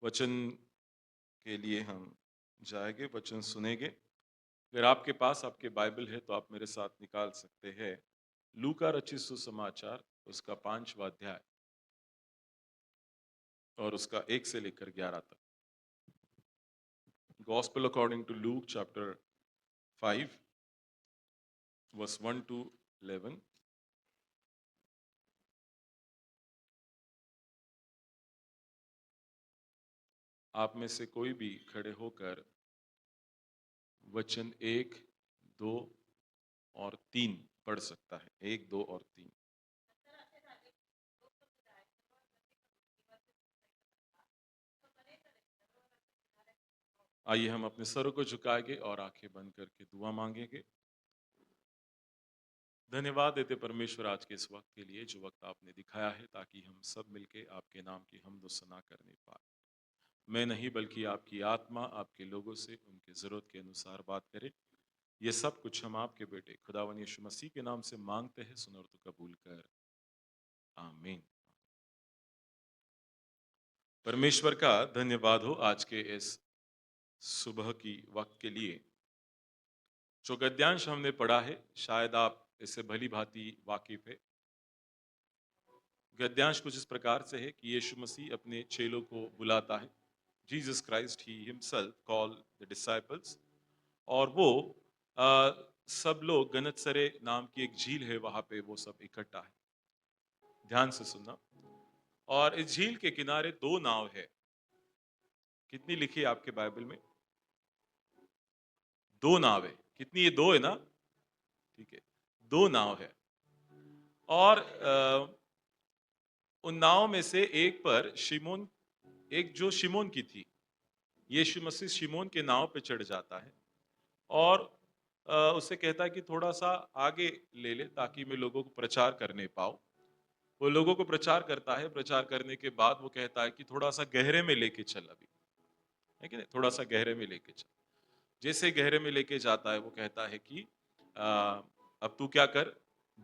वचन के लिए हम जाएंगे, वचन सुनेंगे। अगर आपके पास आपके बाइबल है तो आप मेरे साथ निकाल सकते हैं लूका रचित सुसमाचार, उसका 5वां अध्याय और उसका 1 से लेकर 11 तक। Gospel according to Luke chapter 5 verse 1 to 11। आप में से कोई भी खड़े होकर वचन 1, 2 और 3 पढ़ सकता है। 1, 2 और 3। आइए हम अपने सरों को झुकाएंगे और आंखें बंद करके दुआ मांगेंगे। धन्यवाद देते परमेश्वर आज के इस वक्त के लिए, जो वक्त आपने दिखाया है ताकि हम सब मिलके आपके नाम की हमदो सना करने पाए। मैं नहीं बल्कि आपकी आत्मा आपके लोगों से उनके जरूरत के अनुसार बात करे। ये सब कुछ हम आपके बेटे खुदावन यीशु मसीह के नाम से मांगते हैं, सुन और तो कबूल कर, आमीन। परमेश्वर का धन्यवाद हो आज के इस सुबह की वक्त के लिए। जो गद्यांश हमने पढ़ा है शायद आप इससे भली भांति वाकिफ है। गद्यांश कुछ इस प्रकार से है कि यीशु मसीह अपने चेलों को बुलाता है। Jesus Christ he himself call the disciples, और वो सब लोग गनतसरे नाम की एक झील है, वहां पे वो सब इकट्ठा है। ध्यान से सुनना। और इस झील के किनारे दो नाव है। कितनी लिखी है आपके बाइबल में? दो नाव है। कितनी? ये दो है ना? ठीक है, दो नाव है। और उन नाव में से एक पर शिमोन, एक जो शिमोन की थी, यीशु मसीह शिमोन के नाव पे चढ़ जाता है और उससे कहता है कि थोड़ा सा आगे ले ले ताकि मैं लोगों को प्रचार करने पाऊं। वो लोगों को प्रचार करता है। प्रचार करने के बाद वो कहता है कि थोड़ा सा गहरे में लेके चल, अभी है कि नहीं, थोड़ा सा गहरे में लेके चल। जैसे गहरे में लेके जाता है वो कहता है कि अब तू क्या कर,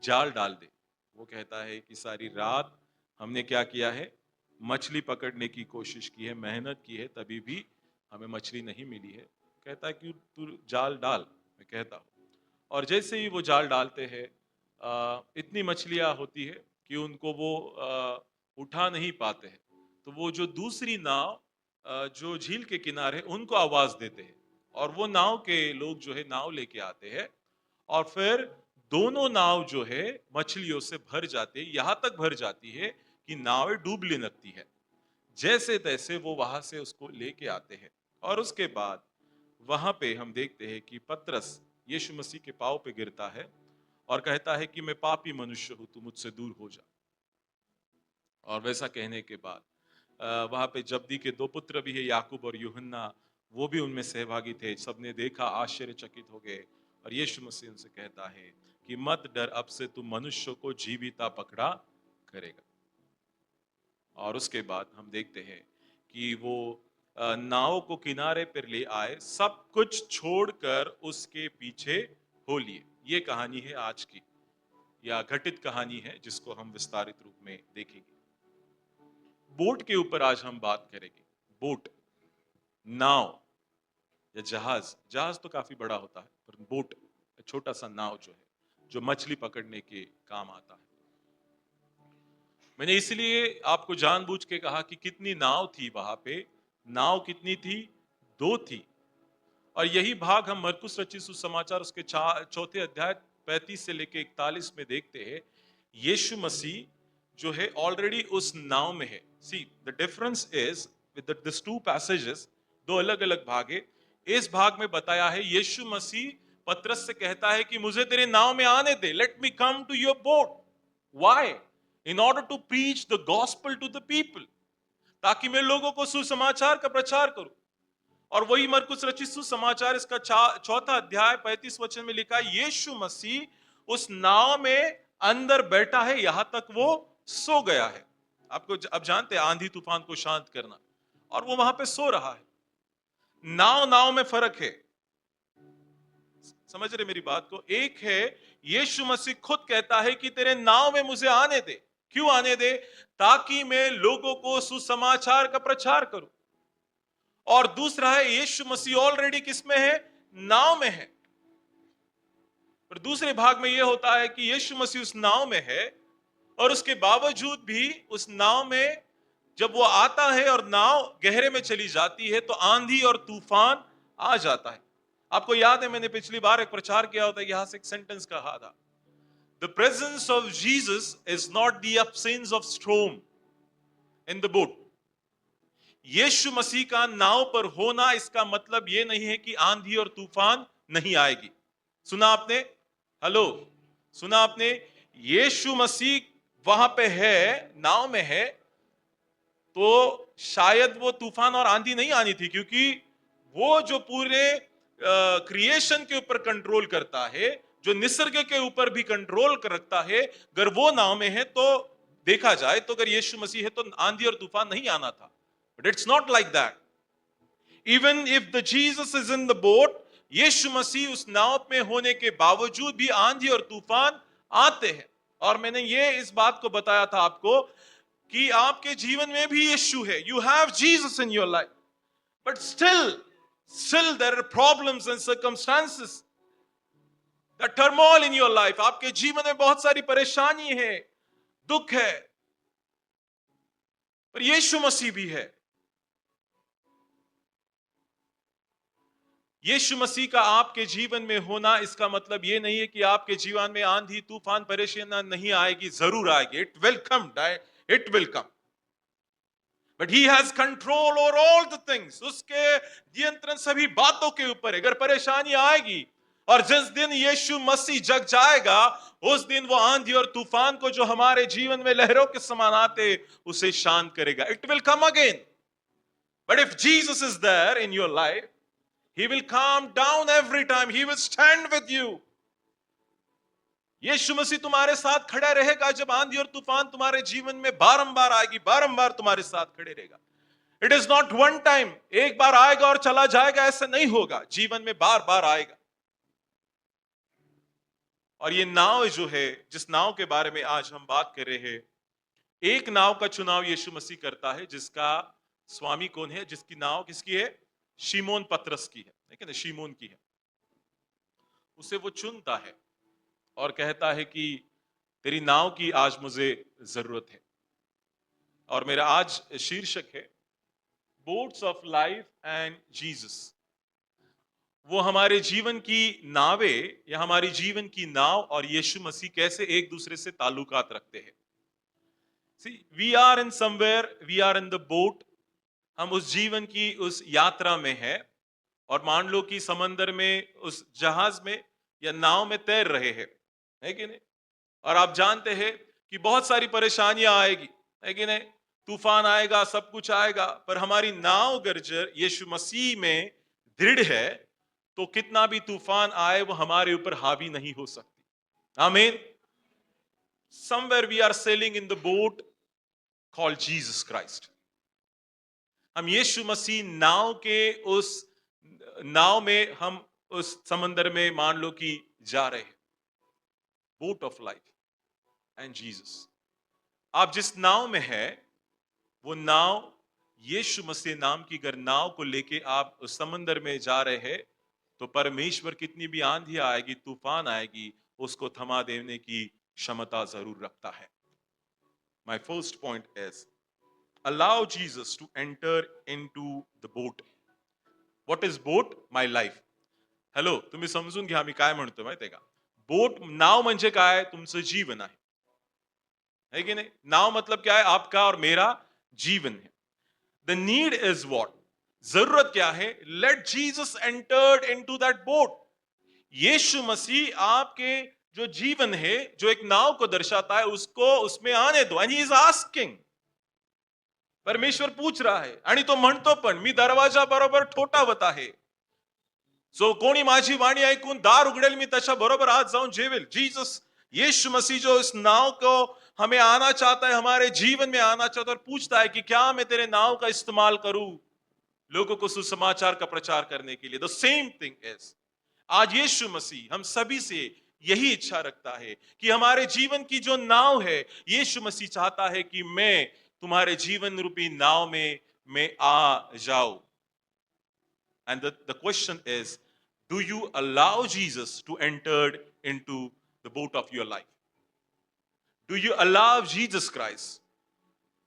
जाल डाल दे। वो कहता है कि सारी रात हमने क्या किया है, मछली पकड़ने की कोशिश की है, मेहनत की है, तभी भी हमें मछली नहीं मिली है। कहता है कि तू जाल डाल, मैं कहता हूँ। और जैसे ही वो जाल डालते हैं इतनी मछलियां होती है कि उनको वो उठा नहीं पाते हैं। तो वो जो दूसरी नाव जो झील के किनारे, उनको आवाज देते हैं और वो नाव के लोग जो है नाव लेके आते हैं और फिर दोनों नाव जो है मछलियों से भर जाती है, यहां तक भर जाती है कि नावें डूबने लगती है। जैसे तैसे वो वहां से उसको लेके आते हैं और उसके बाद वहां पे हम देखते हैं कि पतरस यीशु मसीह के पांव पे गिरता है और कहता है कि मैं पापी मनुष्य हूं, तू मुझसे दूर हो जा। और वैसा कहने के बाद वहां पे जब्दी के दो पुत्र भी है, याकूब और यूहन्ना, वो भी उनमें सहभागी थे। सबने देखा, आश्चर्यचकित हो गए। और यीशु मसीह उनसे कहता है कि मत डर, अब से तू मनुष्यों को जीविता पकड़ा करेगा। और उसके बाद हम देखते हैं कि वो नाव को किनारे पर ले आए, सब कुछ छोड़कर उसके पीछे हो लिए। ये कहानी है आज की, या घटित कहानी है, जिसको हम विस्तारित रूप में देखेंगे। बोट के ऊपर आज हम बात करेंगे। बोट, नाव या जहाज। जहाज तो काफी बड़ा होता है, पर बोट छोटा सा नाव जो है, जो मछली पकड़ने के काम आता है। मैंने इसलिए आपको जानबूझ के कहा कि कितनी नाव थी वहां पे। नाव कितनी थी? दो थी। और यही भाग हम मरकुस रचित सुसमाचार उसके चौथे अध्याय 35 से लेके 41 में देखते हैं। यीशु मसीह जो है ऑलरेडी उस नाव में है। See the difference is with this two passages, दो अलग अलग भाग है। इस भाग में बताया है यीशु मसीह पतरस से कहता है कि मुझे तेरे नाव में आने दे, let me come to your boat. Why? In order to preach the gospel to the people, ताकि मैं लोगों को सुसमाचार का प्रचार करूं। और वही मरकुस रचित सुसमाचार इसका चौथा अध्याय 35 वचन में लिखा है, यीशु मसीह उस नाव में अंदर बैठा है, यहां तक वो सो गया है। आपको अब जानते हैं आंधी तूफान को शांत करना, और वो वहां पे सो रहा है। नाव नाव में फर्क है। समझ रहे मेरी बात को? एक है यीशु मसीह खुद कहता है कि तेरे नाव में मुझे आने दे। क्यों आने दे? ताकि मैं लोगों को सुसमाचार का प्रचार करूं। और दूसरा है यीशु मसीह ऑलरेडी किसमें है, नाव में है। और दूसरे भाग में यह होता है कि यीशु मसीह उस नाव में है और उसके बावजूद भी उस नाव में जब वो आता है और नाव गहरे में चली जाती है तो आंधी और तूफान आ जाता है। आपको याद है मैंने पिछली बार एक प्रचार किया होता है, यहां से एक सेंटेंस कहा था, the presence of Jesus is not the absence of storm in the boat. Yeshu Masih का नाव पर होना इसका मतलब यह नहीं है कि आंधी और तूफान नहीं आएगी। सुना आपने? हेलो, सुना आपने? यीशु मसीह वहां पे है, नाव में है, तो शायद वो तूफान और आंधी नहीं आनी थी, क्योंकि वो जो पूरे क्रिएशन के ऊपर कंट्रोल करता है, जो निसर्ग के ऊपर भी कंट्रोल रखता है, अगर वो नाव में है तो देखा जाए तो अगर यीशु मसीह है तो आंधी और तूफान नहीं आना था। But it's not like that. Even if the Jesus is in the boat, Yeshu Masih उस नाव में होने के बावजूद भी आंधी और तूफान आते हैं। और मैंने ये इस बात को बताया था आपको कि आपके जीवन में भी यीशु है, you have Jesus in your life, but still there are problems and circumstances, the turmoil in your life. आपके जीवन में बहुत सारी परेशानी है, दुख है, पर यीशु मसीह भी है। यीशु मसीह का आपके जीवन में होना इसका मतलब यह नहीं है कि आपके जीवन में आंधी तूफान परेशानी नहीं आएगी, जरूर आएगी, it will come, it will come, but he has control over all the things. उसके नियंत्रण सभी बातों के ऊपर है। अगर परेशानी आएगी और जिस दिन यीशु मसीह जग जाएगा, उस दिन वो आंधी और तूफान को जो हमारे जीवन में लहरों के समान आते उसे शांत करेगा। It will come again, but if Jesus is there in your life, he will calm down every time, he will stand with you। यीशु मसीह तुम्हारे साथ खड़ा रहेगा जब आंधी और तूफान तुम्हारे जीवन में बारंबार आएगी, बारंबार तुम्हारे साथ खड़े रहेगा। It is not one time, एक बार आएगा और चला जाएगा, ऐसा नहीं होगा, जीवन में बार बार आएगा। और ये नाव जो है, जिस नाव के बारे में आज हम बात कर रहे हैं, एक नाव का चुनाव यीशु मसीह करता है जिसका स्वामी कौन है, जिसकी नाव किसकी है? शिमोन पतरस की है, शिमोन की है। उसे वो चुनता है और कहता है कि तेरी नाव की आज मुझे जरूरत है। और मेरा आज शीर्षक है boats of life and Jesus. वो हमारे जीवन की नावें या हमारी जीवन की नाव और यीशु मसीह कैसे एक दूसरे से ताल्लुकात रखते हैं। See, we are in somewhere, we are in the boat। हम उस जीवन की उस यात्रा में हैं और मान लो कि समंदर में उस जहाज में या नाव में तैर रहे हैं, है कि नहीं? और आप जानते हैं कि बहुत सारी परेशानियां आएगी, है कि नहीं? तूफान आएगा, सब कुछ आएगा, पर हमारी नाव अगर यीशु मसीह में दृढ़ है तो कितना भी तूफान आए वो हमारे ऊपर हावी नहीं हो सकती। आमीन। Somewhere we are sailing in the boat called Jesus Christ। हम यीशु मसीह नाव के उस नाव में, हम उस समंदर में मान लो कि जा रहे हैं, boat of life and Jesus. आप जिस नाव में है वो नाव यीशु मसीह नाम की अगर नाव को लेके आप उस समंदर में जा रहे हैं तो परमेश्वर कितनी भी आंधी आएगी, तूफान आएगी, उसको थमा देने की क्षमता जरूर रखता है। My first point is allow Jesus to enter into the boat। What is boat? My life। Hello, तुम्ही समजून घ्या मी काय म्हणतो माहितीये का? बोट, नाव म्हणजे काय? तुमचं जीवन है कि नहीं? नाव मतलब क्या है? आपका और मेरा जीवन है। The need is what? जरूरत क्या है? Let Jesus entered into that boat. Yeshu Masih आपके जो जीवन है, जो एक नाव को दर्शाता है, उसको उसमें आने दो। एंड ही इज आस्किंग, परमेश्वर पूछ रहा है आणि तो म्हणतो पण, मी दरवाजा बरोबर ठोठावत आहे, सो कोणी माझी वाणी ऐकून दार उघडेल, मी त्याच्या बरोबर आज जाऊन जेवेल। जीसस, यीशु मसीह जो इस नाव को हमें आना चाहता है, हमारे जीवन में आना चाहता है और पूछता है कि क्या मैं तेरे नाव का इस्तेमाल करूं लोगों को सुसमाचार का प्रचार करने के लिए। द सेम थिंग इज, आज यीशु मसीह हम सभी से यही इच्छा रखता है कि हमारे जीवन की जो नाव है, यीशु मसीह चाहता है कि मैं तुम्हारे जीवन रूपी नाव में मैं आ जाऊं। And the question is, do you allow Jesus to enter into the boat of your life? Do you allow Jesus Christ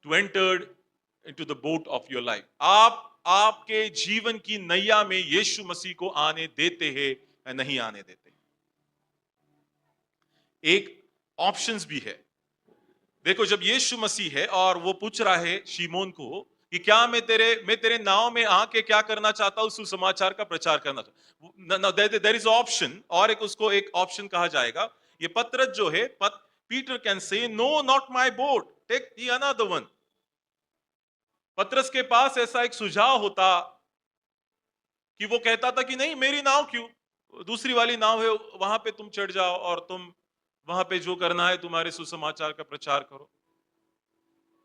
to enter into the boat of your life? आप आपके जीवन की नैया में यीशु मसीह को आने देते हैं या नहीं आने देते? एक ऑप्शंस भी है। देखो, जब यीशु मसीह है और वो पूछ रहा है शिमोन को कि क्या मैं तेरे नाव में आके क्या करना चाहता हूं, सुसमाचार का प्रचार करना चाहता। देयर इज ऑप्शन, और एक उसको एक ऑप्शन कहा जाएगा। ये पतरस जो है, Peter can say no, not my boat, take the another one. पतरस के पास ऐसा एक सुझाव होता कि वो कहता था कि नहीं, मेरी नाव क्यों, दूसरी वाली नाव है, वहां पे तुम चढ़ जाओ और तुम वहां पे जो करना है तुम्हारे सुसमाचार का प्रचार करो।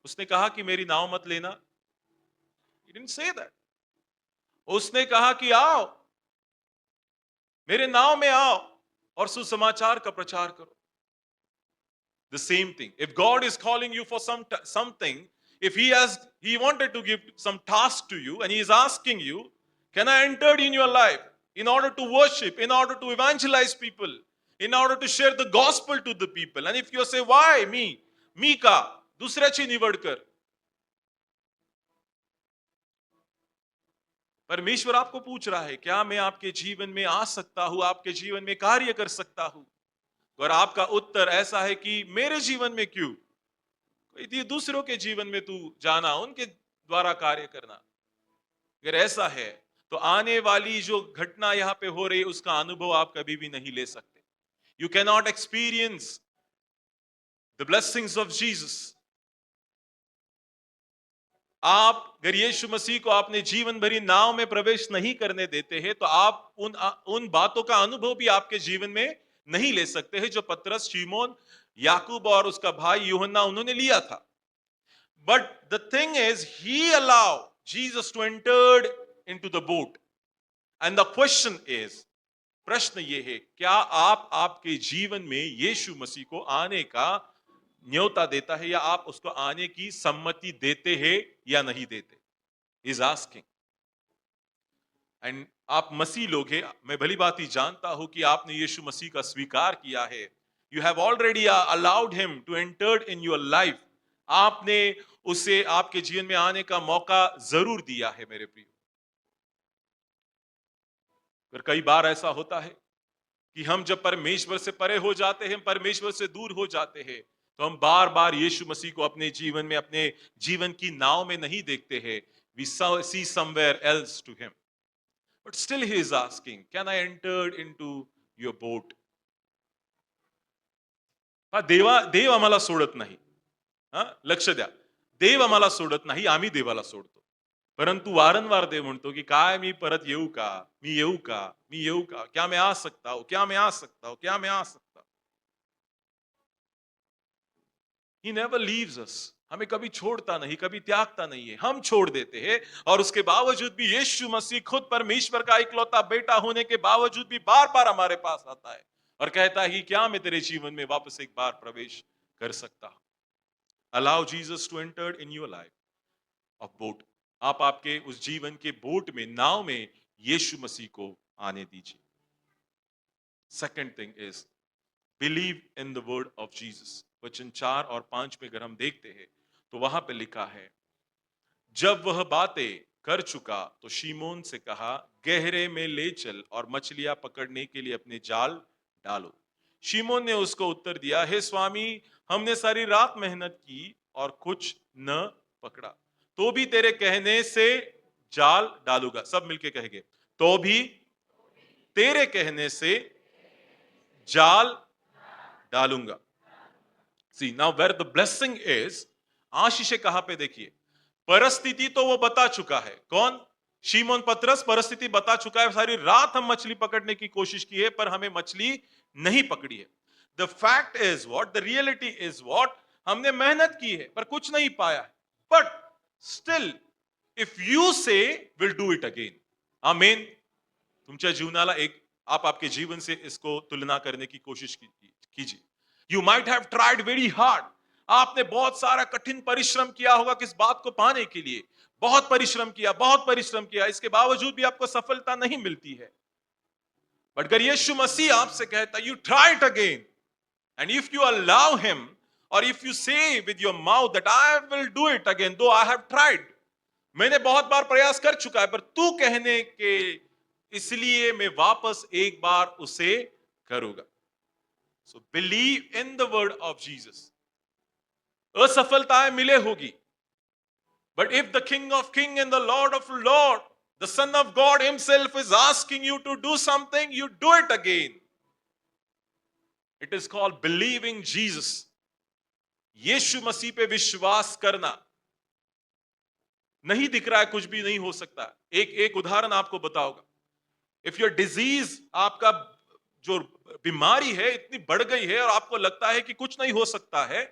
उसने कहा कि मेरी नाव मत लेना। He didn't say that. उसने कहा कि आओ, मेरे नाव में आओ और सुसमाचार का प्रचार करो। The same thing. If God is calling you for something, if he wanted to give some task to you and he is asking you, can I enter in your life in order to worship, in order to evangelize people, in order to share the gospel to the people? And if you say, why me? मी का, दुसऱ्याची निवड कर। परमेश्वर आपको पूछ रहा है, क्या मैं आपके जीवन में आ सकता हूं, आपके जीवन में कार्य कर सकता हूं? और आपका उत्तर ऐसा है कि मेरे जीवन में क्यों, दूसरों के जीवन में तू जाना, उनके द्वारा कार्य करना। अगर ऐसा है तो आने वाली जो घटना यहां पे हो रही है उसका अनुभव आप कभी भी नहीं ले सकते। You can not experience the blessings of Jesus. आप अगर यीशु मसीह को अपने जीवन भरी नाव में प्रवेश नहीं करने देते हैं तो आप उन बातों का अनुभव भी आपके जीवन में नहीं ले सकते हैं जो पतरस, शिमोन, याकूब और उसका भाई यूहन्ना उन्होंने लिया था। But the thing is, he allow Jesus to entered into the boat. And the question is, प्रश्न ये है, क्या आप आपके जीवन में यीशु मसीह को आने का न्योता देता है, या आप उसको आने की सम्मति देते हैं या नहीं देते? Is asking. एंड आप मसीह लोग हैं, मैं भली बात ही जानता हूं कि आपने यीशु मसीह का स्वीकार किया है। You have already allowed him to enter in your life. आपने उसे आपके जीवन में आने का मौका जरूर दिया है मेरे प्रिय। पर कई बार ऐसा होता है कि हम जब परमेश्वर से परे हो जाते हैं, परमेश्वर से दूर हो जाते हैं, तो हम बार बार यीशु मसीह को अपने जीवन में, अपने जीवन की नाव में नहीं देखते हैं। We see somewhere else to him. But still he is asking, can I enter into your boat? देव आम्हाला सोडत नाही। लक्ष द्या, देव आम्हाला सोडत नाही, आम्ही देवाला सोडतो। परंतु वारंवार देव म्हणतो की काय मी परत येऊ का, मी येऊ का, मी येऊ का, क्या मैं आ सकता हूं, क्या मैं आ सकता हूं, क्या मैं आ सकता हूं? He never leaves us. हमें कभी छोड़ता नहीं, कभी त्यागता नहीं है। हम छोड़ देते हैं और उसके बावजूद भी यीशु मसीह खुद परमेश्वर का इकलौता बेटा होने के बावजूद भी बार बार हमारे पास आता है और कहता है कि क्या मैं तेरे जीवन में वापस एक बार प्रवेश कर सकता हूं? Allow Jesus to enter in your life of boat. आप आपके उस जीवन के बोट में, नाव में यीशु मसीह को आने दीजिए। Second thing is, believe in the word of Jesus. वचन 4 और 5 में अगर हम देखते हैं तो वहां पे लिखा है, जब वह बातें कर चुका तो शिमोन से कहा, गहरे में ले चल और मछलियां पकड़ने के लिए अपने जाल डालो। शिमोन ने उसको उत्तर दिया, हे स्वामी, हमने सारी रात मेहनत की और कुछ न पकड़ा, तो भी तेरे कहने से जाल डालूंगा। सब मिलके कहेंगे, तो भी तेरे कहने से जाल डालूंगा। See, now where the blessing is, आशीष कहां पे देखिए, परिस्थिति तो वो बता चुका है। कौन? शिमोन पतरस परिस्थिति बता चुका है। सारी रात हम मछली पकड़ने की कोशिश की है पर हमें मछली नहीं पकड़ी है। The fact is what, the reality is what, हमने मेहनत की है पर कुछ नहीं पाया है। बट स्टिल इफ यू से विल डू इट अगेन। आमीन। तुमच्या जीवनाला एक, आप आपके जीवन से इसको तुलना करने की कोशिश कीजिए। You might have tried very hard, आपने बहुत सारा कठिन परिश्रम किया होगा किस बात को पाने के लिए, बहुत परिश्रम किया, बहुत परिश्रम किया, इसके बावजूद भी आपको सफलता नहीं मिलती है। बट अगर यीशु मसीह आपसे कहता you try it again, and if you allow him, और इफ यू से with your mouth that I will do it again दो आई हैव ट्राइड, मैंने बहुत बार प्रयास कर चुका है, पर तू कहने के इसलिए मैं वापस एक बार उसे करूंगा। So believe in the word of Jesus. असफलताएं मिले होगी, but if the King of Kings and the Lord of Lord, the Son of God himself is asking you to do something, you do it again. It is called believing Jesus. यीशु मसीह पे विश्वास करना। नहीं दिख रहा है, कुछ भी नहीं हो सकता। एक उदाहरण आपको बताऊंगा। इफ योर डिजीज, आपका जो बीमारी है इतनी बढ़ गई है और आपको लगता है कि कुछ नहीं हो सकता है,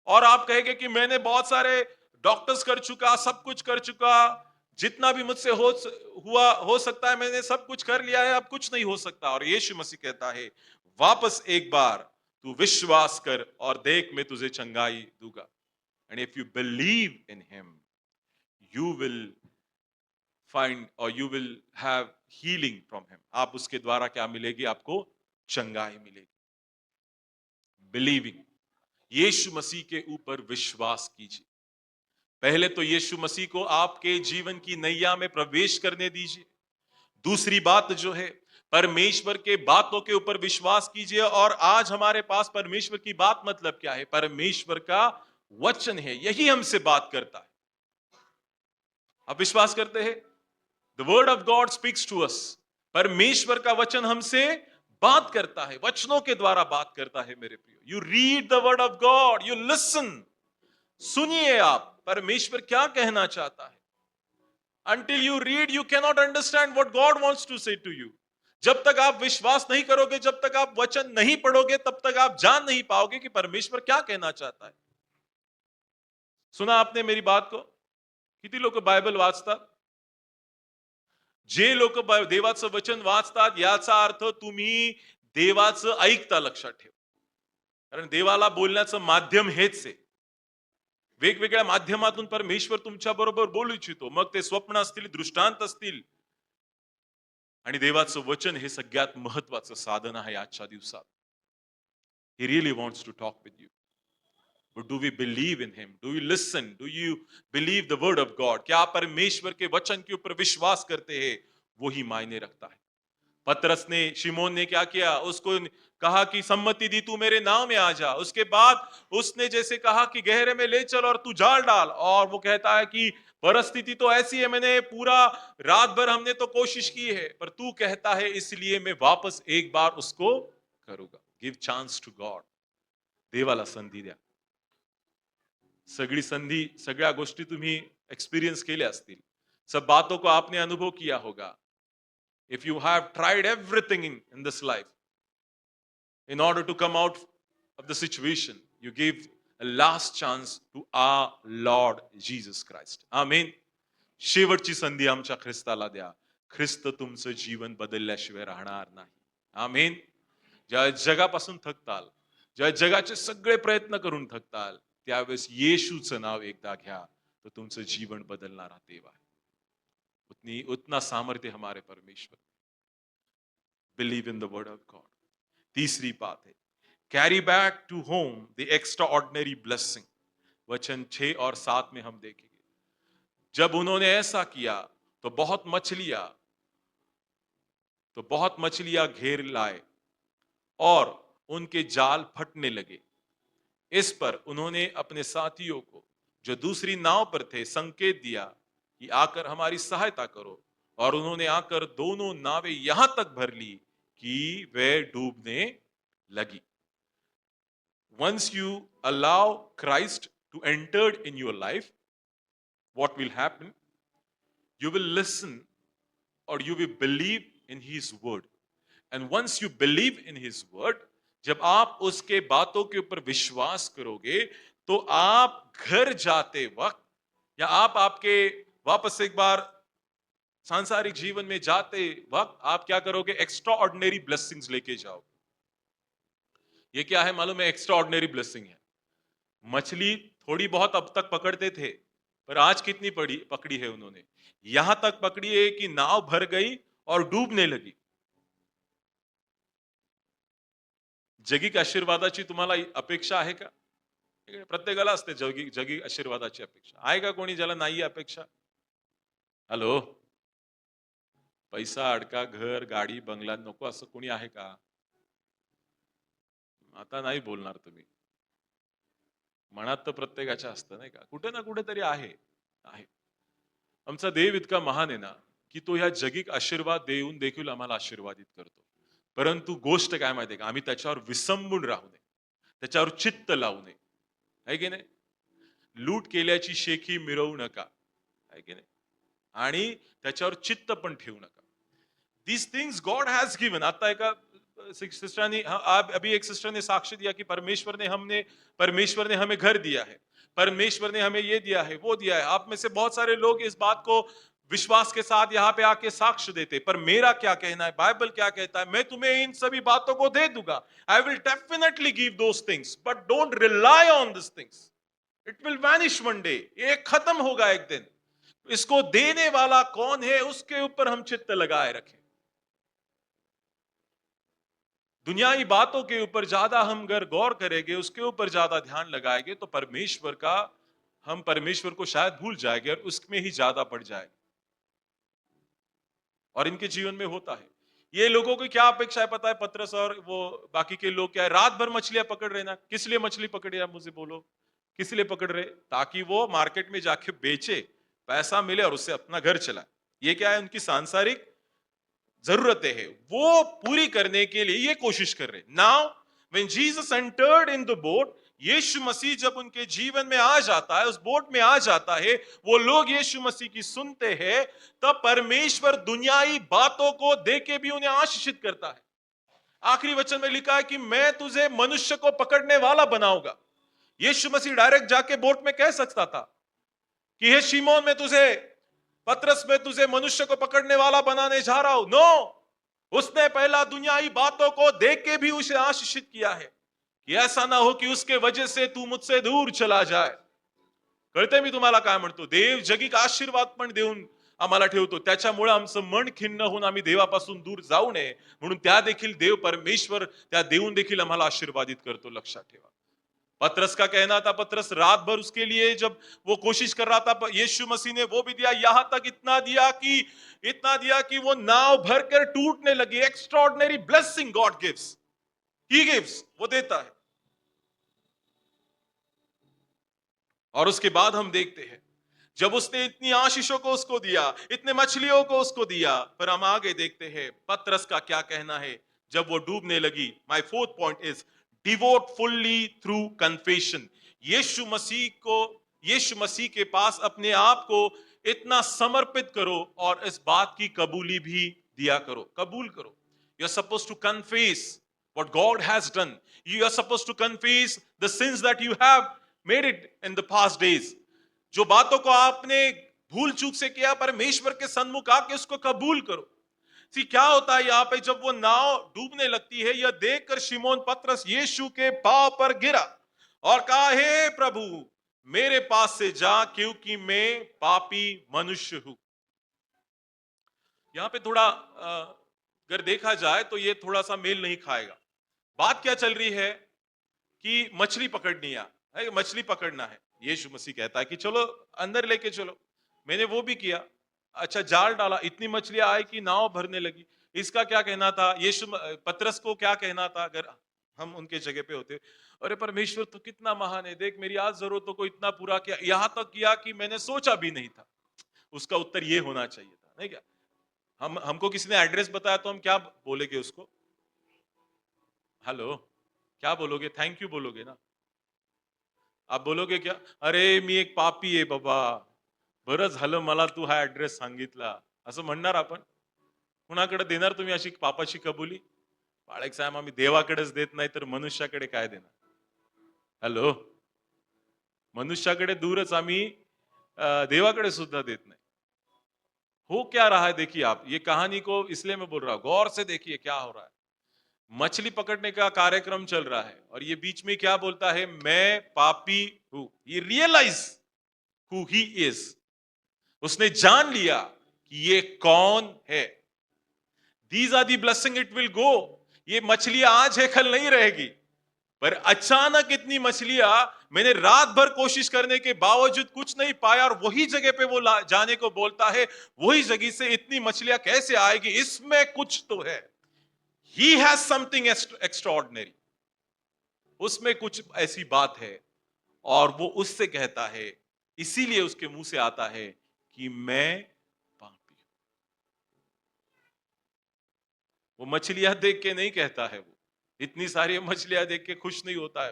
और आप कहेंगे कि मैंने बहुत सारे डॉक्टर्स कर चुका, सब कुछ कर चुका, जितना भी मुझसे हो सकता है मैंने सब कुछ कर लिया है, अब कुछ नहीं हो सकता। और यीशु मसीह कहता है वापस एक बार तू विश्वास कर और देख मैं तुझे चंगाई दूंगा। And if you believe in him you will find और you will have healing from him. आप उसके द्वारा क्या मिलेगी? आपको चंगाई मिलेगी। बिलीविंग, यीशु मसीह के ऊपर विश्वास कीजिए। पहले तो यीशु मसीह को आपके जीवन की नैया में प्रवेश करने दीजिए। दूसरी बात जो है, परमेश्वर के बातों के ऊपर विश्वास कीजिए। और आज हमारे पास परमेश्वर की बात मतलब क्या है? परमेश्वर का वचन है, यही हमसे बात करता है। आप विश्वास करते हैं? The word of God speaks to us. परमेश्वर का वचन हमसे बात करता है, वचनों के द्वारा बात करता है मेरे प्रियो। You read the word of God, you listen. सुनिए आप परमेश्वर क्या कहना चाहता है। Until you read, you cannot understand what God wants to say to you. जब तक आप विश्वास नहीं करोगे, जब तक आप वचन नहीं पढ़ोगे, तब तक आप जान नहीं पाओगे कि परमेश्वर क्या कहना चाहता है। सुना आपने मेरी बात को? किती लोक बायबल वाचतात? जे लोक देवाचं वचन वाचतात याचा अर्थ तुम्ही देवाचं ऐकता, लक्षात ठेव। कारण देवाला बोलण्याचं माध्यम हेच आहे। वेगवेगळ्या माध्यमातून परमेश्वर तुमच्या बरोबर बोलू इच्छितो, मग ते स्वप्न असतील, दृष्टांत असतील, आणि देवाचं वचन हे सगळ्यात महत्वाचं साधन आहे आजच्या दिवसात। He really wants to talk with you. But do we believe in him? Do you listen? Do you believe the word of God? क्या आप परमेश्वर के वचन के ऊपर विश्वास करते हैं? वो ही मायने रखता है। पतरस ने, शिमोन ने क्या किया? उसको कहा कि सम्मति दी, तू मेरे नाव में आ जा। उसके बाद उसने जैसे कहा कि गहरे में ले चल और तू जाल डाल, और वो कहता है कि परिस्थिति तो ऐसी है, मैंने पूरा रात भर हमने तो कोशिश की है, पर तू कहता है इसलिए मैं वापस एक बार उसको करूंगा। Give chance to God. देवाला संधी द्या। सगळी संधी, सगळ्या गोष्टी तुम्ही एक्सपीरियंस केल्या असतील, सब बातों को आपने अनुभव किया होगा। If you have tried everything in this life, in order to come out of the situation, you give a last chance to our Lord Jesus Christ. Amen. शेवटची संधी आमच्या ख्रिस्ताला द्या। ख्रिस्त तुमचं जीवन बदलल्याशिवाय राहणार नाही। आमेन। ज्या जगापासून थकताल, ज्या जगाचे सगळे प्रयत्न करून थकताल, त्यावेळेस येशूचं नाव एकदा घ्या, तो तुमचं जीवन बदलणारा देव आहे। उतना सामर्थ्य हमारे परमेश्वर। Believe in the word of God. तीसरी बात है, carry back to home the extraordinary blessing. वचन 6 और 7 में हम देखेंगे, जब उन्होंने ऐसा किया तो बहुत मछलियां घेर लाए और उनके जाल फटने लगे। इस पर उन्होंने अपने साथियों को जो दूसरी नाव पर थे संकेत दिया कि आकर हमारी सहायता करो, और उन्होंने आकर दोनों नावें यहां तक भर ली कि वे डूबने लगी। Once you allow Christ to enter in your life, what will happen? You will listen or you will believe in his word. And once you believe in his word, जब आप उसके बातों के ऊपर विश्वास करोगे, तो आप घर जाते वक्त या आप आपके वापस एक बार सांसारिक जीवन में जाते वक्त आप क्या करोगे? एक्स्ट्रा ऑर्डिनरी ब्लेसिंग्स लेके जाओ। ये क्या है मालूम है? एक्स्ट्रा ऑर्डिनरी ब्लेसिंग है। मछली थोड़ी बहुत अब तक पकड़ते थे, पर आज कितनी पकड़ी है उन्होंने? यहां तक पकड़ी है कि नाव भर गई और डूबने लगी. जगिक आशीर्वादाची तुम्हाला अपेक्षा आहे का? प्रत्येकाला असते जगी आशीर्वादाची अपेक्षा. आहे का कोणी ज्याला नाही अपेक्षा? हॅलो, पैसा अडका, घर, गाडी, बंगला नको असं कोणी आहे का? आता नाही बोलणार तुम्ही. मनात तर प्रत्येकाच्या असतं नाही का? कुठे ना कुठेतरी आहे. आहे. आमचा देव इतका महान आहे ना, की तो ह्या जगिक आशीर्वाद देऊन देखील आम्हाला आशीर्वादित करतो. परंतु गोष्ट काय माहितीये का? आम्ही त्याच्यावर विसंबून राहू नये. त्याच्यावर चित्त लावू नये. आहे की नाही? लूट केल्याची शेखी मिरवू नका. आहे की नाही? आणि त्याच्यावर चित्त पण ठेवू नका. These things God has given. आता एका सिस्टर ने अभी एक सिस्टर ने साक्ष्य दिया कि परमेश्वर ने हमें घर दिया है, परमेश्वर ने हमें ये दिया है, वो दिया है. आप में से बहुत सारे लोग इस बात को विश्वास के साथ यहाँ पे आके साक्ष्य देते. पर मेरा क्या कहना है, बाइबल क्या कहता है? मैं तुम्हें इन सभी बातों को दे दूंगा. I will definitely give those things, but don't rely on this things. It will vanish one day. ये खत्म होगा एक दिन. इसको देने वाला कौन है, उसके ऊपर हम चित्त लगाए रखें. दुनियाई बातों के ऊपर ज्यादा हम अगर गौर करेंगे, उसके ऊपर ज्यादा ध्यान लगाएंगे, तो हम परमेश्वर को शायद भूल जाएंगे और उसमें ही ज्यादा पड़ जाएंगे. और इनके जीवन में होता है. ये लोगों की क्या अपेक्षा है पता है? पतरस और वो बाकी के लोग क्या है, रात भर मछलियां पकड़ रहे ना. किस लिए मछली पकड़े? आप मुझे बोलो, किस लिए पकड़ रहे? ताकि वो मार्केट में जाके बेचे, पैसा मिले और उससे अपना घर चलाए. ये क्या है? उनकी सांसारिक जरूरतें हैं, वो पूरी करने के लिए ये कोशिश कर रहे. Now when Jesus entered in the boat, Yeshu Masih जब उनके जीवन में आ जाता है, उस बोट में आ जाता है, वो लोग यीशु मसीह की सुनते हैं, तब परमेश्वर दुनियाई बातों को देके भी उन्हें आशीषित करता है. आखिरी वचन में लिखा है कि मैं तुझे मनुष्य को पकड़ने वाला बनाऊंगा. यीशु मसीह डायरेक्ट जाके बोट में कह सकता था कि हे शिमोन, पतरस, मैं तुझे मनुष्य को पकड़ने वाला बनाने जा रहा हूं. नो, उसने पहला दुनियाई बातों को देख के भी उसे आशीषित किया है की ऐसा ना हो की उसके वजह से तू मुझसे दूर चला जाए. कळतंय मी तुम्हाला काय म्हणतो? देव जगिक आशीर्वाद पण देऊन आम्हाला ठेवतो. त्याच्यामुळे आमचं मन खिन्न होऊन आम्ही देवापासून दूर जाऊ नये म्हणून त्या देखील देव परमेश्वर त्या देऊन देखील आम्हाला आशीर्वादित करतो. लक्षात ठेवा. पतरस का कहना था, पतरस रात भर उसके लिए जब वो कोशिश कर रहा था, यीशु मसीह ने वो भी दिया. यहां तक इतना दिया कि वो नाव भरकर टूटने लगी. Extraordinary blessing God gives. He gives, वो देता है. और उसके बाद हम देखते हैं जब उसने इतनी आशीषों को उसको दिया, इतने मछलियों को उसको दिया, पर हम आगे देखते हैं पतरस का क्या कहना है जब वो डूबने लगी. My fourth point is devote fully through confession. Yeshu Masih के पास अपने आप को इतना समर्पित करो और इस बात की कबूली भी दिया करो. कबूल करो. You are suppose to confess what God has done. You are supposed to confess the sins that you have made it in the past days. जो बातों को आपने भूल चूक से किया, परमेश्वर के सन्मुख आके उसको कबूल करो. सी क्या होता है यहाँ पे, जब वो नाव डूबने लगती है, यह देखकर शिमोन पतरस यीशु के पांव पर गिरा और कहा, हे प्रभु, मेरे पास से जा, क्योंकि मैं पापी मनुष्य हूं. यहां पे थोड़ा अगर देखा जाए तो ये थोड़ा सा मेल नहीं खाएगा. बात क्या चल रही है कि मछली पकड़नी है, मछली पकड़ना है. यीशु मसीह कहता है कि चलो अंदर लेके चलो. मैंने वो भी किया. अच्छा, जाल डाला, इतनी मछलियां आई कि नाव भरने लगी. इसका क्या कहना था? पतरस को क्या कहना था अगर हम उनके जगह पे होते? अरे परमेश्वर तो कितना महान है, देख मेरी आज जरूरतों को इतना पूरा किया, यहां तक किया कि मैंने सोचा भी नहीं था. उसका उत्तर ये होना चाहिए था, नहीं क्या? हमको किसी ने एड्रेस बताया तो हम क्या बोलेंगे उसको? हेलो, क्या बोलोगे? थैंक यू बोलोगे ना? आप बोलोगे क्या? अरे मी एक पापी आहे बाबा, बरं झालं मला तू हा ऍड्रेस सांगितला, असं म्हणणार आपण? कुणाकडे देणार तुम्ही अशी पापाची कबुली? बाळक साहेब, आम्ही देवाकडेच देत नाही तर मनुष्याकडे काय देणार? हॅलो, मनुष्याकडे दूरच, आम्ही देवाकडे सुद्धा देत नाही. हो क्या रहा है देखिए आप, ये कहानी को इसलिए मैं बोल रहा हूं, गौर से देखिए क्या हो रहा है. मछली पकड़ने का कार्यक्रम चल रहा है और ये बीच में क्या बोलता है? मैं पापी हूं. ये रियलाइज who he is. उसने जान लिया कि ये कौन है. These are the blessing it will go. ये मछलियां आज है कल नहीं रहेगी. पर अचानक इतनी मछलियां, मैंने रात भर कोशिश करने के बावजूद कुछ नहीं पाया, और वही जगह पे वो जाने को बोलता है, वही जगह से इतनी मछलियां कैसे आएगी, इसमें कुछ तो है. He has something extraordinary. उसमें कुछ ऐसी बात है, और वो उससे कहता है, इसीलिए उसके मुंह से आता है कि मैं पापी हूं. वो मछलियां देख के नहीं कहता है, वो इतनी सारी मछलियां देख के खुश नहीं होता है.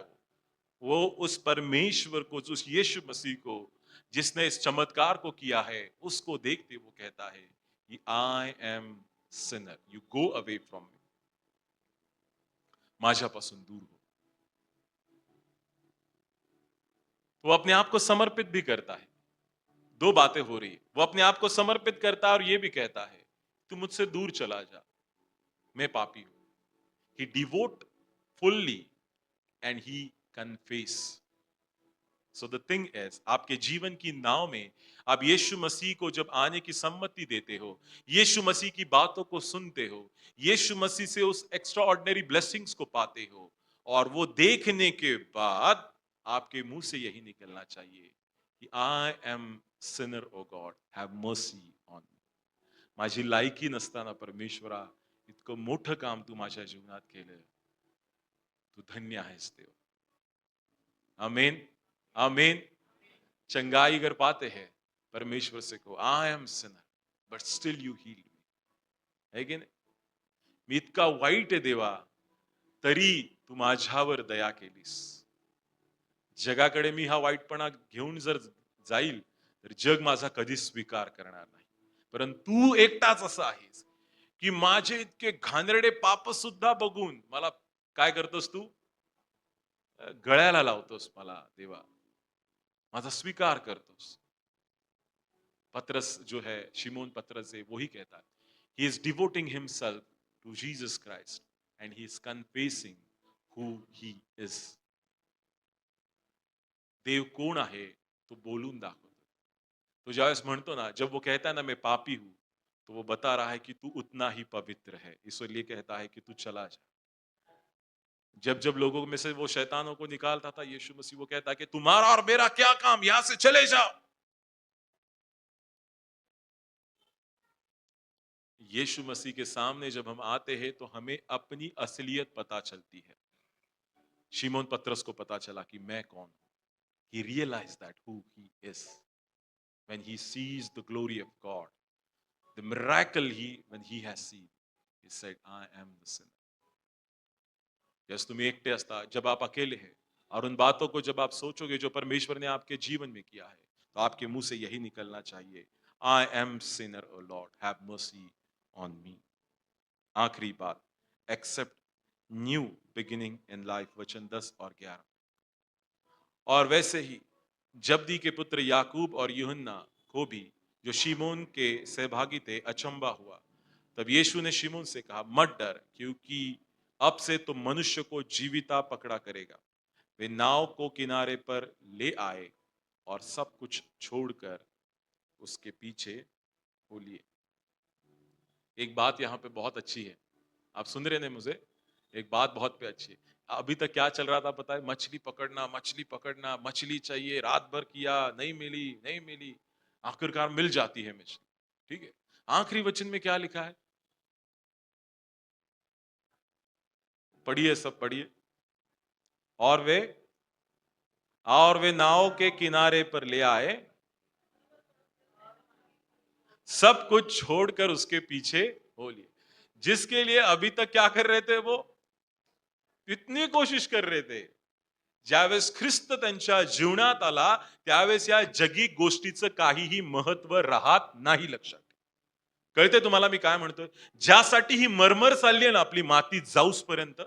वो उस परमेश्वर को, उस यीशु मसीह को, जिसने इस चमत्कार को किया है, उसको देखते वो कहता है कि आई am Sinner, you go away from me, माझ्यापासून दूर हो. वो अपने आप को समर्पित भी करता है. दो बातें हो रही है. वो अपने आप को समर्पित करता है और ये भी कहता है, तू मुझसे दूर चला जा, मैं पापी हूं. He devote fully and he confess. So the thing is, आपके जीवन की नाव में आप यीशु मसीह को जब आने की सम्मति देते हो, यीशु मसीह की बातों को सुनते हो, यीशु मसीह से उस एक्स्ट्रा ऑर्डिनरी ब्लेसिंग्स को पाते हो, और वो देखने के बाद आपके मुंह से यही निकलना चाहिए की I am sinner, O God have mercy on me. माझी लायकी नसताना परमेश्वरा, इतकं मोठं काम तू माझ्या जीवनात केलं. तू धन्य आहेस देव. आमेन, आमेन. चंगाई अगर पाते हैं, परमेश्वर से को I am sinner but still you heal me. है की नाही? मी इतका वाईट आहे देवा, तरी तू माझ्यावर दया केलीस. जगाकडे मी हा वाईटपणा घेऊन जर जाईल, तर जग माझा कधीच स्वीकार करणार नाही. परंतु तू एकटाच असा आहेस की माझे इतके घाणेरडे पाप सुद्धा बघून मला काय करतोस तू, गळ्याला लावतोस मला देवा, माझा स्वीकार करतोस. पत्रस जो है, शिमोन पत्रस है, वही कहता है, he is devoting himself to Jesus Christ and he is confessing who he is. देव कोण आहे तो बोलून दाखवतो. तो ज्यावेळेस म्हणतो ना, जब वो कहता है ना मैं पापी हूं, तो वो बता रहा है कि तू उतना ही पवित्र है, इसलिए कहता है कि तू चला जा. जब जब लोगों में से वो शैतानों को निकालता था यीशु मसीह, वो कहता है कि तुम्हारा और मेरा क्या काम, यहां से चले जाओ. यीशु मसीह के सामने जब हम आते हैं तो हमें अपनी असलियत पता चलती है. शिमोन पत्रस को पता चला कि मैं कौन हूं. He realized that who he is when he sees the glory of God, the miracle when he has seen. He said, I am the sinner. Yes, तुम एकटे असता, जब आप अकेले हैं और उन बातों को जब आप सोचोगे जो परमेश्वर ने आपके जीवन में किया है, तो आपके मुंह से यही निकलना चाहिए, I am sinner, O Lord have mercy on me. आखिरी बात, accept new beginning in life, वचन 10 और 11. और वैसे ही जब्दी के पुत्र याकूब और यूहन्ना को भी, जो शिमोन के सहभागी थे, अचंबा हुआ. तब यीशु ने शिमोन से कहा, मत डर, क्योंकि अब से तुम मनुष्य को जीविता पकड़ा करेगा. वे नाव को किनारे पर ले आए और सब कुछ छोड़कर उसके पीछे हो लिए. एक बात यहाँ पे बहुत अच्छी है, आप सुन रहे हैं मुझे, एक बात बहुत पे अच्छी है. अभी तक क्या चल रहा था पता है, मछली पकड़ना, मछली पकड़ना, मछली चाहिए, रात भर किया, नहीं मिली, नहीं मिली, आखिरकार मिल जाती है मछली. ठीक है, आखिरी वचन में क्या लिखा है, पढ़िए, सब पढ़िए. और वे नाव के किनारे पर ले आए, सब कुछ छोड़कर उसके पीछे हो लिए. जिसके लिए अभी तक क्या कर रहे थे, वो इतनी कोशिश कर रहे थे, ज्यावेळेस ख्रिस्त त्यांच्या जीवनात आला, त्यावेळेस या जगी गोष्टीचं काहीही महत्व राहत नाही. लक्षात कळते तुम्हाला मी काय म्हणतोय? ज्यासाठी ही मरमर चालली आहे ना आपली मातीत जाऊस पर्यंत,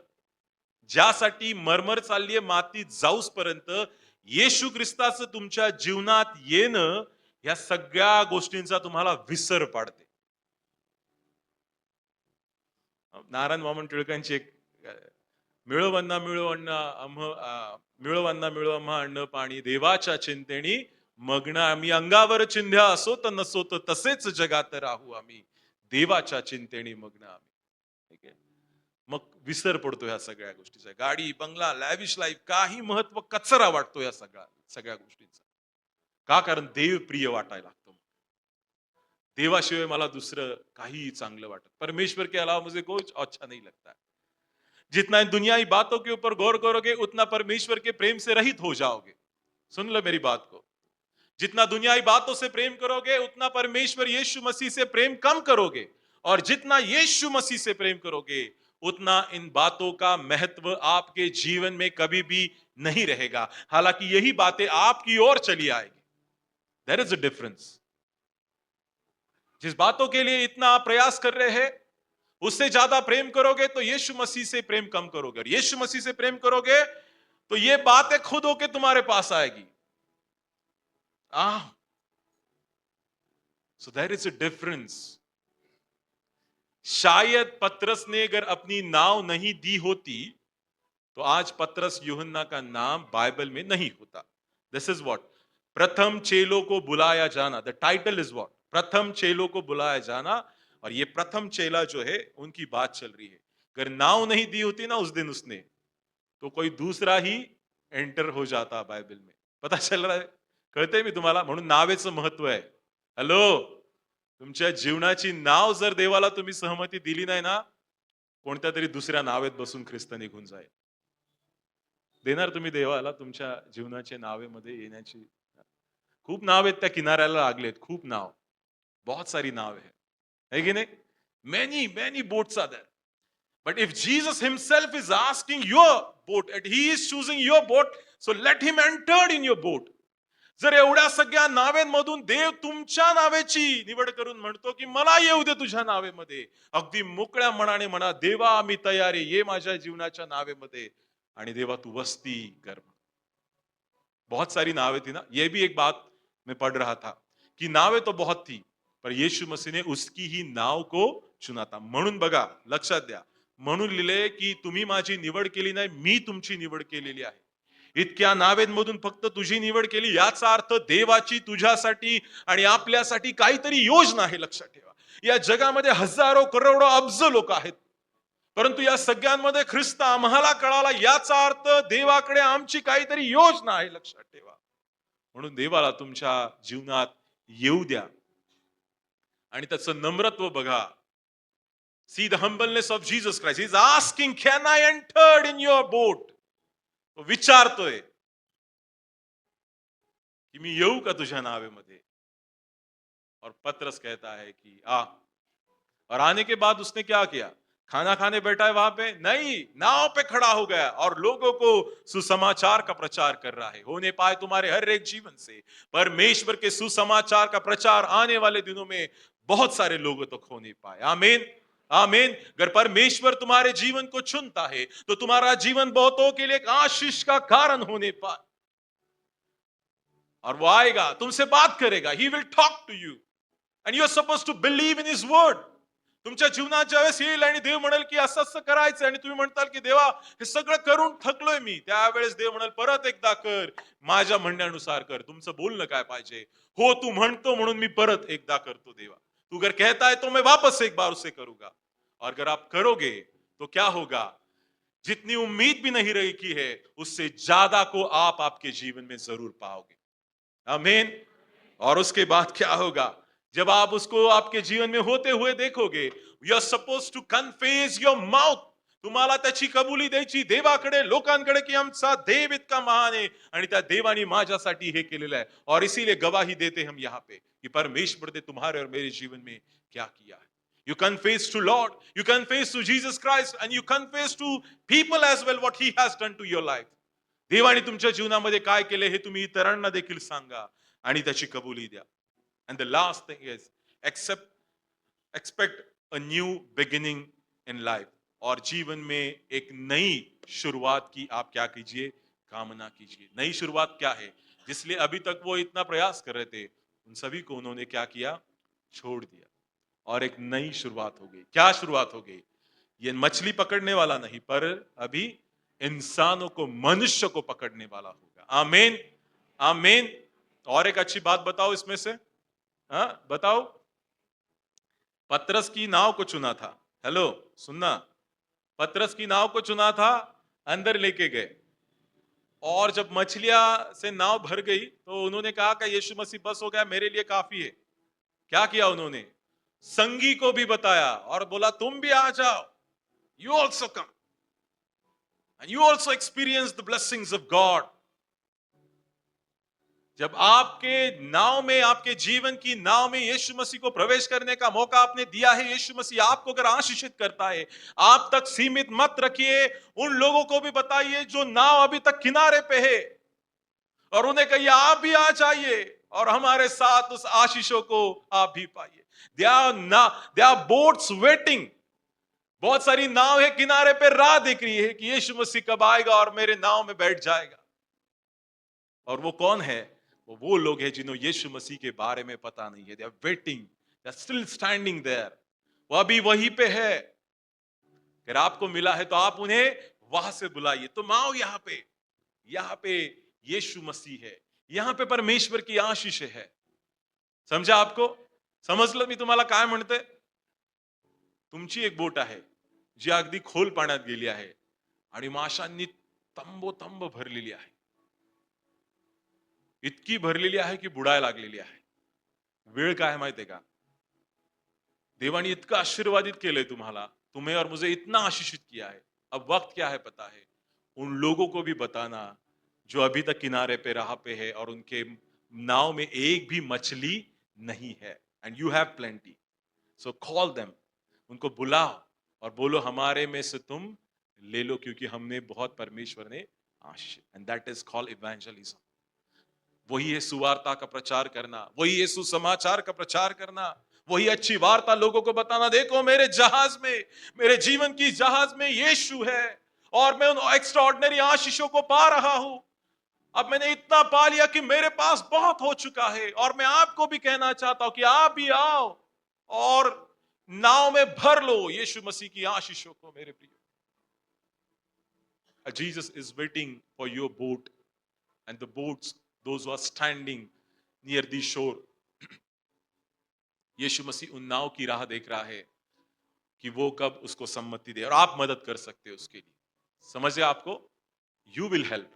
ज्यासाठी मरमर चालली आहे मातीत जाऊस पर्यंत, येशू ख्रिस्ताचं तुमच्या जीवनात येणं या सगळ्या गोष्टींचा तुम्हाला विसर पाडते. नारायण वामन टिळकांची एक, मिळवन्ना मिळवन्ना मिळवन्ना मिळव आम्हा अन्न पाणी, देवाच्या चिंतेनी मग्न आम्ही अंगावर चिंध्या असो तर नसो तर तसेच जगात राहू आम्ही, देवाच्या चिंतेने मग्न आम्ही. ठीक आहे. मग विसर पडतो ह्या सगळ्या गोष्टीचा. गाडी, बंगला, लॅविश लाईफ, काही महत्व कचरा वाटतो या सगळ्या सगळ्या गोष्टींचा. का? कारण देव प्रिय वाटायला लागतो. देवाशिवाय मला दुसरं काहीही चांगलं वाटत, परमेश्वर के अलावा मुझे कुछ अच्छा नहीं लगता. जितना इन दुनियाई बातों के ऊपर गौर करोगे उतना परमेश्वर के प्रेम से रहित हो जाओगे. सुन लो मेरी बात को. जितना दुनियाई बातों से प्रेम करोगे उतना परमेश्वर यीशु मसीह से प्रेम कम करोगे, और जितना यीशु मसीह से प्रेम करोगे उतना इन बातों का महत्व आपके जीवन में कभी भी नहीं रहेगा. हालांकि यही बातें आपकी ओर चली आएगी. There is a difference. जिस बातों के लिए इतना आप प्रयास कर रहे हैं उससे ज्यादा प्रेम करोगे तो यीशु मसीह से प्रेम कम करोगे, और यीशु मसीह से प्रेम करोगे तो ये बातें खुद होके तुम्हारे पास आएगी. So there is a difference. शायद पतरस ने अगर अपनी नाव नहीं दी होती तो आज पतरस यूहन्ना का नाम बाइबल में नहीं होता. दिस इज व्हाट प्रथम चेलों को बुलाया जाना. द टाइटल इज व्हाट प्रथम चेलों को बुलाया जाना. और ये प्रथम चेला जो है उनकी बात चल रही है. अगर नाव नहीं दी होती ना उस दिन उसने, तो कोई दूसरा ही एंटर हो जाता बायबल में. पता चल रहा है? कळतंय मी तुम्हाला? म्हणून नावेचं महत्व आहे. हॅलो, तुमच्या जीवनाची नाव जर देवाला तुम्ही सहमती दिली नाही ना, कोणत्या तरी दुसऱ्या नावेत बसून ख्रिस्त निघून जाईल. देणार तुम्ही देवाला तुमच्या जीवनाच्या नावेमध्ये येण्याची? खूप नाव आहेत त्या किनाऱ्याला लागलेत, खूप नाव, बहुत सारी नाव है की नाही? Many many boats are there. But if Jesus himself is asking your boat and he is choosing your boat, so let him enter in your boat. जर एवढ्या सगळ्या नावेंमधून देव तुमच्या नावेची निवड करून म्हणतो की मला येऊ दे तुझ्या नावेमध्ये, अगदी मोकळ्या मनाने म्हणा, देवा मी तयार आहे, ये माझ्या जीवनाच्या नावेमध्ये, आणि देवा तू वस्ती कर. बहुत सारी नावें थी ना. ये भी एक बात मैं पढ़ रहा था कि नावें तो बहुत थी, पर यीशु मसीह ने उसकी ही नाव को चुना था. म्हणून बघा, लक्षात द्या, म्हणून लिहिले की तुम्ही माझी निवड केली नाही, मी तुमची निवड केलेली आहे. इतक्या नावेंमधून फक्त तुझी निवड केली याचा अर्थ देवाची तुझ्यासाठी आणि आपल्यासाठी काहीतरी योजना आहे. लक्षात ठेवा, या जगामध्ये हजारो करोडो अब्ज लोक आहेत, परंतु या सगळ्यांमध्ये ख्रिस्त आम्हाला कळाला याचा अर्थ देवाकडे आमची काहीतरी योजना आहे. लक्षात ठेवा. म्हणून देवाला तुमच्या जीवनात येऊ द्या आणि त्याचं नम्रत्व बघा. See the humbleness of Jesus Christ. He's asking, can I enter in your boat? तो विचारतोय कि मी येऊ का तुझ्या नावेमध्ये? और पतरस कहता है कि आ. और आने के बाद उसने क्या किया? खाना खाने बैठा है वहां पे? नहीं, नाव पे खड़ा हो गया और लोगों को सुसमाचार का प्रचार कर रहा है. होने पाए तुम्हारे हर एक जीवन से परमेश्वर के सुसमाचार का प्रचार आने वाले दिनों में बहुत सारे लोगों तक होने पाए. आमीन, आमीन. अगर परमेश्वर तुम्हारे जीवन को चुनता है तो तुम्हारा जीवन बहुतों के लिए एक आशीष का कारण होने पाए. और वो आएगा, तुमसे बात करेगा. He will talk to you and you are suppose to believe in his word. तुमच्या जीवनात ज्यावेळेस येईल आणि देव म्हणाल की असं असं करायचं आणि तुम्ही म्हणताल की देवा हे सगळं करून थकलोय मी, त्यावेळेस देव म्हणाल परत एकदा कर, माझ्या म्हणण्यानुसार कर. तुमचं बोलणं काय पाहिजे? हो, तू म्हणतो म्हणून मी परत एकदा करतो देवा. तू अगर कहता है तो मैं वापस एक बार उसे करूंगा. और अगर आप करोगे तो क्या होगा? जितनी उम्मीद भी नहीं रही है उससे ज्यादा को आप आपके जीवन में जरूर पाओगे. आमीन. और उसके बाद क्या होगा? जब आप उसको आपके जीवन में होते हुए देखोगे, you are suppose to confess your mouth. तुम्हाला त्याची कबुली द्यायची देवाकडे, लोकांकडे, की आमचा देव इतका महान आहे आणि त्या देवाने माझ्यासाठी हे केलेलं आहे. और इसीलिए गवाही देते हम यहाँ पे कि परमेश्वर ने तुम्हारे और मेरे जीवन में क्या किया है. You confess to Lord, you confess to Jesus Christ, and you confess to people as well what He has done to your life. देवाने तुमच्या जीवनामध्ये काय केले हे तुम्ही इतरांना देखील सांगा आणि त्याची कबुली द्या. And the last thing is expect a new beginning in life. और जीवन में एक नई शुरुआत की आप क्या कीजिए? कामना कीजिए. नई शुरुआत क्या है? जिसलिए अभी तक वो इतना प्रयास कर रहे थे उन सभी को उन्होंने क्या किया? छोड़ दिया और एक नई शुरुआत हो गई. क्या शुरुआत हो गई? ये मछली पकड़ने वाला नहीं, पर अभी इंसानों को, मनुष्य को पकड़ने वाला होगा. आमीन, आमीन. और एक अच्छी बात बताओ इसमें से, हाँ बताओ। पतरस की नाव को चुना था। हेलो, सुनना, पतरस की नाव को चुना था, अंदर लेके गए, और जब मछलियां से नाव भर गई तो उन्होंने कहा कि यीशु मसीह बस हो गया, मेरे लिए काफी है। क्या किया उन्होंने? संगी को भी बताया और बोला तुम भी आ जाओ, you also come and you also experience the blessings of God. जब आपके नाव में, आपके जीवन की नाव में यीशु मसीह को प्रवेश करने का मौका आपने दिया है, यीशु मसीह आपको अगर आशीषित करता है, आप तक सीमित मत रखिए। उन लोगों को भी बताइए जो नाव अभी तक किनारे पे है, और उन्हें कहिए आप भी आ जाइए और हमारे साथ उस आशीषों को आप भी पाइए। They are boats waiting. बहुत सारी नाव है किनारे पे, राह देख रही है कि यीशु मसीह कब आएगा और मेरे नाव में बैठ जाएगा। और वो कौन है? वो लोग हैं जिन्हों यीशु मसीह के बारे में पता नहीं है। They are waiting, they are still standing there. वो अभी वहीं पे है। अगर आपको मिला है तो आप उन्हें वहां से बुलाइए। तुम आओ यहाँ पे, यहाँ पे यीशु मसीह है, यहाँ पे परमेश्वर की आशीष है। समझा आपको? समजलं मी तुम्हाला काय म्हणते? तुमची एक बोट आहे जी अगदी खोल पाण्यात गेली आहे आणि माशांनी तंबोतंब भरलेली आहे, इतकी भरलेली आहे की बुडायला लागलेली आहे। वेळ काय माहितीये का? देवाने इतकं आशीर्वादित केलंय तुम्हाला, तुम्हें और मुझे इतना आशीषित किया है। अब वक्त क्या है पता है? उन लोगों को भी बताना जो अभी तक किनारे पे राह पे है और उनके नाव में एक भी मछली नहीं है, and you have plenty. So call them, उनको बुलाओ और बोलो हमारे में से तुम ले लो, क्योंकि हमने बहुत, परमेश्वर ने आशीष। And that is called evangelism. वही है सुवार्ता का प्रचार करना, वही है सुसमाचार का प्रचार करना, वही अच्छी वार्ता लोगों को बताना। देखो मेरे जहाज में, मेरे जीवन की जहाज में यीशु है और मैं उन एक्स्ट्राऑर्डिनरी आशीषों को पा रहा हूं। अब मैंने इतना पा लिया कि मेरे पास बहुत हो चुका है, और मैं आपको भी कहना चाहता हूं कि आप भी आओ और नाव में भर लो यीशु मसीह की आशीषों को। मेरे प्रिय, Jesus is waiting for your boat and the boats, those who are standing near the shore. यीशु मसीह उन नाव की राह देख रहा है कि वो कब उसको सम्मति दे, और आप मदद कर सकते हो उसके लिए। समझे आपको? यू विल हेल्प,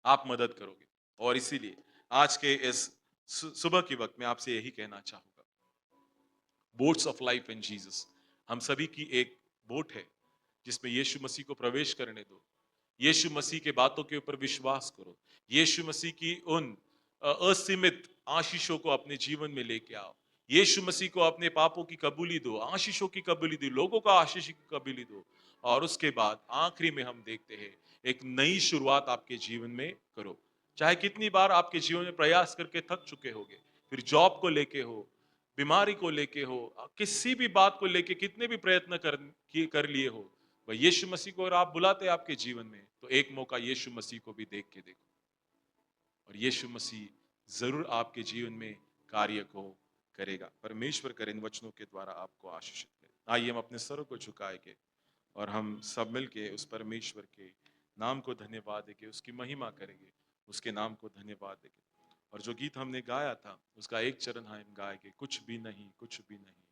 आप मदद करोगे। और इसीलिए आज के इस सुबह के वक्त में आपसे यही कहना चाहूंगा, boats of life in Jesus, हम सभी की एक बोट है जिसमें यीशु मसीह को प्रवेश करने दो। यीशु मसीह के बातों के ऊपर विश्वास करो। यीशु मसीह की उन असीमित आशीषों को अपने जीवन में लेके आओ। यीशु मसीह को अपने पापों की कबूली दो, आशीषों की कबूली दो, लोगों का आशीष की कबूली दो। और उसके बाद आखिरी में हम देखते हैं एक नई शुरुआत आपके जीवन में करो। चाहे कितनी बार आपके जीवन में प्रयास करके थक चुके होगे, फिर जॉब को लेके हो, बीमारी को लेके हो, किसी भी बात को लेके कितने भी प्रयत्न कर लिए हो, वह यीशु मसीह को अगर आप बुलाते हैं आपके जीवन में, तो एक मौका यीशु मसीह को भी देख के देखो, और यीशु मसीह जरूर आपके जीवन में कार्य को करेगा। परमेश्वर करे इन वचनों के द्वारा आपको आशीषित करे। आइए हम अपने सरों को झुकाएंगे और हम सब मिलके उस परमेश्वर के नाम को धन्यवाद देके उसकी महिमा करेंगे, उसके नाम को धन्यवाद देके। और जो गीत हमने गाया था उसका एक चरण हम गाएंगे, कुछ भी नहीं, कुछ भी नहीं,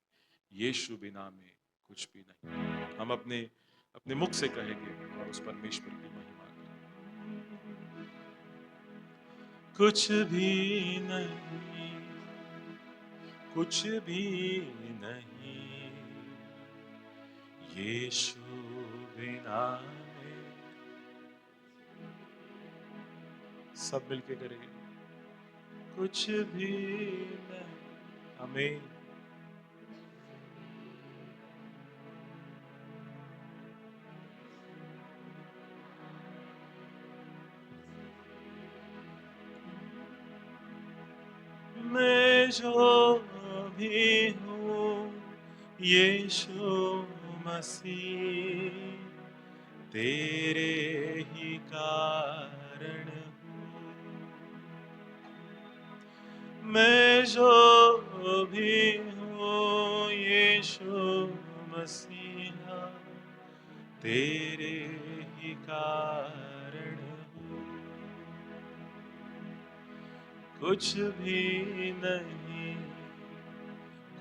यीशु बिना में कुछ भी नहीं। हम अपने अपने मुख से कहेंगे और उस परमेश्वर की महिमा करेंगे। कुछ भी नहीं, कुछ भी नहीं, यीशु बिना में। सब मिलके करेंगे, कुछ भी नहीं। आमीन। मैं जो भी हूँ यीशु मसीह तेरे ही कारण हूँ। मैं जो भी हूँ यीशु मसीहा तेरे ही कारण हूँ। कुछ भी नहीं,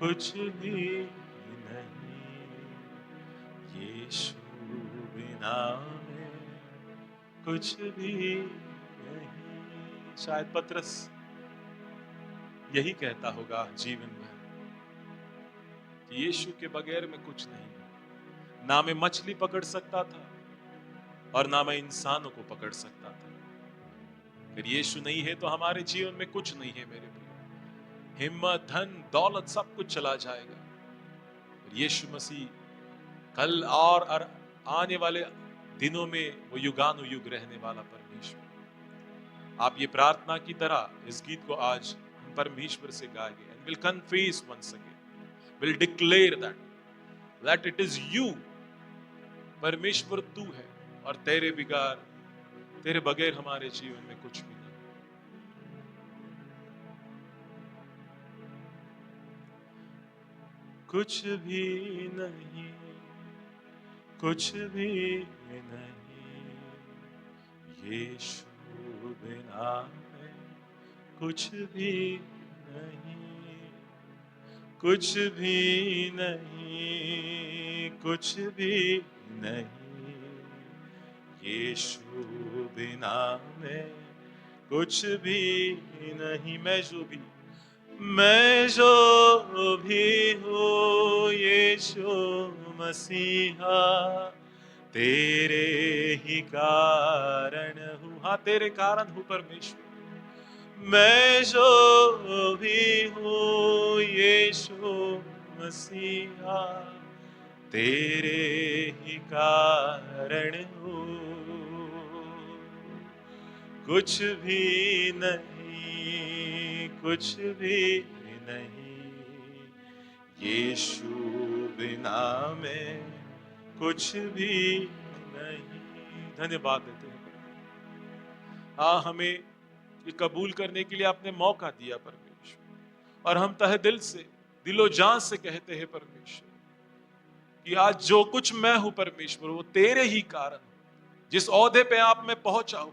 कुछ भी नहीं, यीशु बिना में कुछ भी नहीं। शायद पतरस यही कहता होगा जीवन भर कि यीशु के बगैर मैं कुछ नहीं हूं। ना मैं मछली पकड़ सकता था और ना मैं इंसानों को पकड़ सकता था। अगर यीशु नहीं है तो हमारे जीवन में कुछ नहीं है मेरे प्रिय। हिम्मत, धन, दौलत सब कुछ चला जाएगा। और यीशु मसीह कल और आने वाले दिनों में वो युगानुयुग रहने वाला परमेश्वर। आप ये प्रार्थना की तरह इस गीत को आज हम परमेश्वर से गाएंगे and will confess once again, will declare that it is you, परमेश्वर तू है और तेरे बगैर हमारे जीवन में कुछ भी नहीं। कुछ भी नहीं, कुछ भी नहीं, यीशु बिना मैं कुछ भी नहीं, कुछ भी नहीं, कुछ भी नहीं, यीशु बिना मैं कुछ भी नहीं। मैं जो भी हूँ यीशु मसीहा, तेरे ही कारण हूँ। हाँ, तेरे कारण हूँ परमेश्वर। मैं जो भी हूँ यीशु मसीहा, तेरे ही कारण हूँ। कुछ भी नहीं, कुछ भी नहीं, यीशु बिना मैं कुछ भी नहीं। धन्यवाद देते हैं। हमें ये कबूल करने के लिए आपने मौका दिया परमेश्वर, और हम तहे दिल से, दिलो जान से कहते हैं परमेश्वर कि आज जो कुछ मैं हूं परमेश्वर, वो तेरे ही कारण हूं। जिस ओहदे पे आप मैं पहुंचा हूं,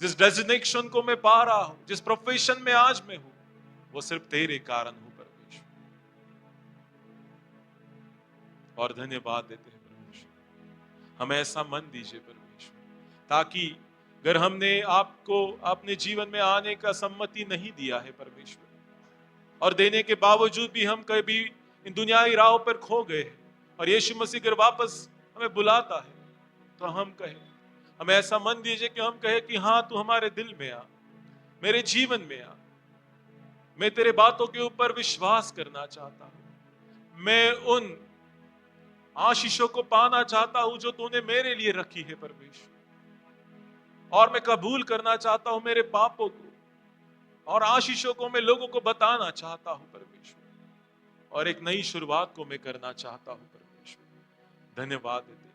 जिस डेजिग्नेशन को मैं पा रहा हूं, जिस प्रोफेशन में आज मैं हूं, वो सिर्फ तेरे कारण हूं परमेश्वर। और धन्यवाद देते हैं परमेश्वर, हमें ऐसा मन दीजिए परमेश्वर, ताकि अगर हमने आपको अपने जीवन में आने का सम्मति नहीं दिया है परमेश्वर, और देने के बावजूद भी हम कभी इन दुनियावी राहों पर खो गए हैं, और यीशु मसीह अगर वापस हमें बुलाता है तो हम कहें, हमें ऐसा मन दीजिए कि हम कहें कि हाँ, तू हमारे दिल में आ, मेरे जीवन में आ। मैं तेरे बातों के ऊपर विश्वास करना चाहता हूं। मैं उन आशीषों को पाना चाहता हूं जो तूने मेरे लिए रखी है परमेश्वर, और मैं कबूल करना चाहता हूं मेरे पापों को, और आशीषों को मैं लोगों को बताना चाहता हूं परमेश्वर, और एक नई शुरुआत को मैं करना चाहता हूं परमेश्वर। धन्यवाद देते हैं,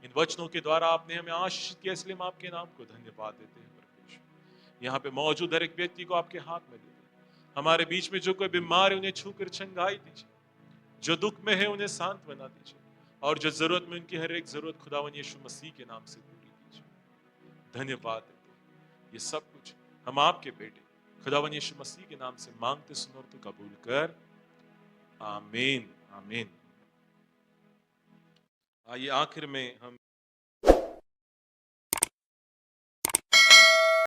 इन वचनों के द्वारा आपने हमें आशीष किया, इसलिए हम आपके नाम को धन्यवाद देते हैं परमेश्वर। यहाँ पे मौजूद हर एक व्यक्ति को आपके हाथ में देते हैं। हमारे बीच में जो कोई बीमार है उन्हें छूकर चंगाई दीजिए, जो दुख में है उन्हें सांत्वना दीजिए, और जो जरूरत में उनकी हर एक जरूरत खुदावन यीशु मसीह के नाम से पूरी कीजिए। धन्यवाद देते हैं, ये सब कुछ हम आपके बेटे खुदावन यीशु मसीह के नाम से मांगते सुनो तो कबूल कर, आमीन आमीन। आइए आखिर में हम